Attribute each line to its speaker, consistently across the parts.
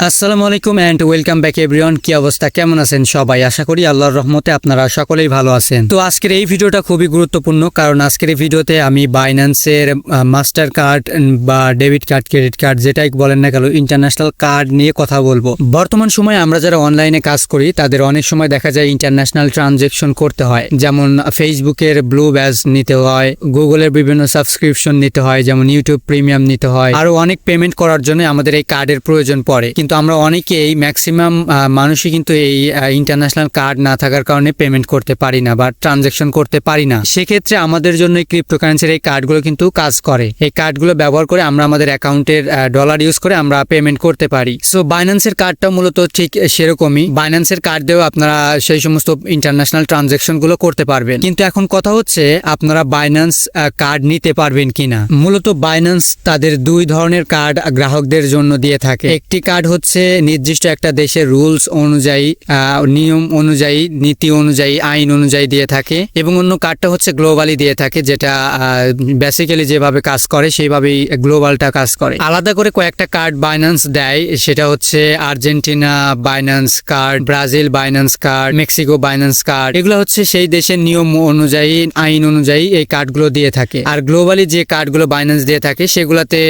Speaker 1: আসসালামু আলাইকুম and welcome back everyone. কি অবস্থা, কেমন আছেন সবাই? আশা করি আল্লাহর রহমতে আপনারা সকলেই ভালো আছেন। তো আজকের এই ভিডিওটা খুবই গুরুত্বপূর্ণ, কারণ আজকের এই ভিডিওতে আমি বাইন্যান্সের মাস্টার কার্ড বা ডেবিট কার্ড, ক্রেডিট কার্ড যেটাই বলেন না কেন, ইন্টারন্যাশনাল কার্ড নিয়ে কথা বলবো। বর্তমান সময়ে আমরা যারা অনলাইনে কাজ করি তাদের অনেক সময় দেখা যায় ইন্টারন্যাশনাল ট্রানজেকশন করতে হয়, যেমন ফেসবুকের ব্লু ব্যাজ নিতে হয়, গুগলের বিভিন্ন সাবস্ক্রিপশন নিতে হয়, যেমন ইউটিউব প্রিমিয়াম নিতে হয়, আরো অনেক পেমেন্ট করার জন্য আমাদের এই কার্ডের প্রয়োজন পড়ে। কিন্তু আমরা অনেকেই ম্যাক্সিমাম মানুষই কিন্তু এই ইন্টারন্যাশনাল কার্ড না থাকার কারণে পেমেন্ট করতে পারি না বা ট্রানজ্যাকশন করতে পারি না। সেক্ষেত্রে আমাদের জন্য এই ক্রিপ্টোকারেন্সির এই কার্ডগুলো কিন্তু কাজ করে। এই কার্ডগুলো ব্যবহার করে আমরা আমাদের অ্যাকাউন্টের ডলার ইউজ করে আমরা পেমেন্ট করতে পারি। সো বাইন্যান্সের কার্ডটা মূলত ঠিক সেরকমই। বাইন্যান্সের কার্ড দিয়েও আপনারা সেই সমস্ত ইন্টারন্যাশনাল ট্রানজ্যাকশনগুলো করতে পারবেন। কিন্তু এখন কথা হচ্ছে আপনারা বাইন্যান্স কার্ড নিতে পারবেন কিনা। মূলত বাইন্যান্স তাদের দুই ধরনের কার্ড গ্রাহকদের জন্য দিয়ে থাকে। একটি কার্ড হচ্ছে নির্দিষ্ট একটা দেশের রুলস অনুযায়ী, নিয়ম অনুযায়ী, নীতি অনুযায়ী, আইন অনুযায়ী দিয়ে থাকে, এবং অন্য কার্ডটা হচ্ছে গ্লোবালি দিয়ে থাকে, যেটা বেসিক্যালি যেভাবে কাজ করে সেইভাবেই গ্লোবালটা কাজ করে। আলাদা করে কয়েকটা কার্ড বাইন্যান্স দেয়, সেটা হচ্ছে Argentina Binance card, Brazil Binance card, Mexico Binance card. এগুলো হচ্ছে সেই দেশের নিয়ম অনুযায়ী, আইন অনুযায়ী এই কার্ডগুলো দিয়ে থাকে। আর গ্লোবালি যে কার্ডগুলো বাইন্যান্স দিয়ে থাকে সেগুলোতে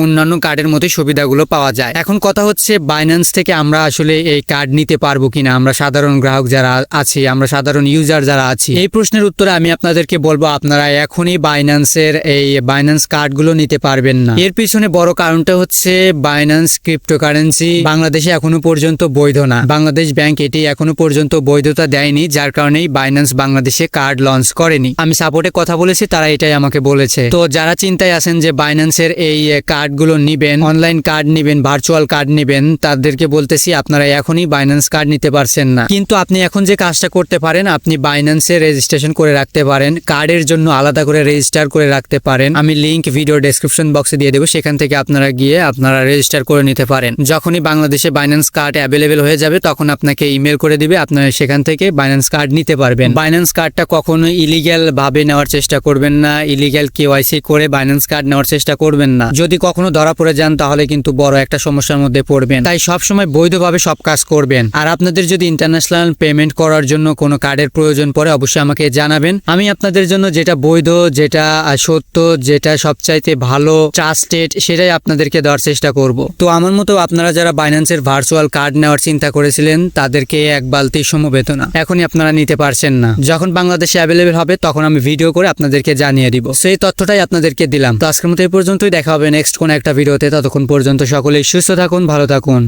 Speaker 1: অন্যান্য কার্ডের মতোই সুবিধাগুলো পাওয়া যায়। এখন কথা হচ্ছে বাইন্যান্স থেকে আমরা আসলে এই কার্ড নিতে পারবো কিনা, আমরা সাধারণ গ্রাহক যারা আছি, আমরা সাধারণ ইউজার যারা আছি। এই প্রশ্নের উত্তরে আমি আপনাদেরকে বলবো আপনারা এখনই বাইন্যান্সের এই বাইন্যান্স কার্ডগুলো নিতে পারবেন না। এর পিছনে বড় কারণটা হচ্ছে বাইন্যান্স ক্রিপ্টোকারেন্সি বাংলাদেশে এখনো পর্যন্ত বৈধ না। বাংলাদেশ ব্যাংক এটি এখনো পর্যন্ত বৈধতা দেয়নি, যার কারণেই বাইন্যান্স বাংলাদেশে কার্ড লঞ্চ করেনি। আমি সাপোর্টে কথা বলেছি, তারা এটাই আমাকে বলেছে। তো যারা চিন্তায় আছেন যে বাইন্যান্সের এই কার্ডগুলো নিবেন, অনলাইন কার্ড নিবেন, ভার্চুয়াল কার্ড নিবেন, তাদেরকে বলতেছি আপনারা এখনই বাইন্যান্স কার্ড নিতে পারছেন না। কিন্তু আপনি এখন যে কাজটা করতে পারেন, আপনি বাইন্যান্সে রেজিস্ট্রেশন করে রাখতে পারেন, কার্ডের জন্য আলাদা করে রেজিস্টার করে রাখতে পারেন। আমি লিংক ভিডিও ডেসক্রিপশন বক্সে দিয়ে দেবো, সেখান থেকে আপনারা গিয়ে আপনারা রেজিস্টার করে নিতে পারেন। যখনই বাংলাদেশে বাইন্যান্স কার্ড অ্যাভেলেবেল হয়ে যাবে তখন আপনাকে ইমেল করে দিবে, আপনারা সেখান থেকে বাইন্যান্স কার্ড নিতে পারবেন। বাইন্যান্স কার্ডটা কখনো ইলিগ্যাল ভাবে নেওয়ার চেষ্টা করবেন না, ইলিগ্যাল কেওয়াইসি করে বাইন্যান্স কার্ড নেওয়ার চেষ্টা করবেন না। যদি কখনো ধরা পড়ে যান তাহলে কিন্তু বড় একটা সমস্যার মধ্যে পড়বেন। তাই সবসময় বৈধভাবে সব কাজ করবেন। আর আপনাদের যদি ইন্টারন্যাশনাল পেমেন্ট করার জন্য কোনো কার্ডের প্রয়োজন পড়ে অবশ্যই আমাকে জানাবেন। আমি আপনাদের জন্য যেটা বৈধ, যেটা সত্য, যেটা সবচাইতে ভালো, ট্রাস্টেড, সেটাই আপনাদেরকে দেওয়ার চেষ্টা করব। তো আমার মতো আপনারা যারা বাইন্যান্সের ভার্চুয়াল কার্ড নেওয়ার চিন্তা করেছিলেন তাদেরকে এক বালতি সমবেদনা। এখনই আপনারা নিতে পারছেন না, যখন বাংলাদেশে অ্যাভেলেবেল হবে তখন আমি ভিডিও করে আপনাদেরকে জানিয়ে দিব। সেই তথ্যটাই আপনাদেরকে দিলাম। তো আজকের মতো এই পর্যন্তই, দেখা হবে নেক্সট কোন একটা ভিডিওতে। ততক্ষণ পর্যন্ত সকলেই সুস্থ থাকুন, ভালো থাকুন।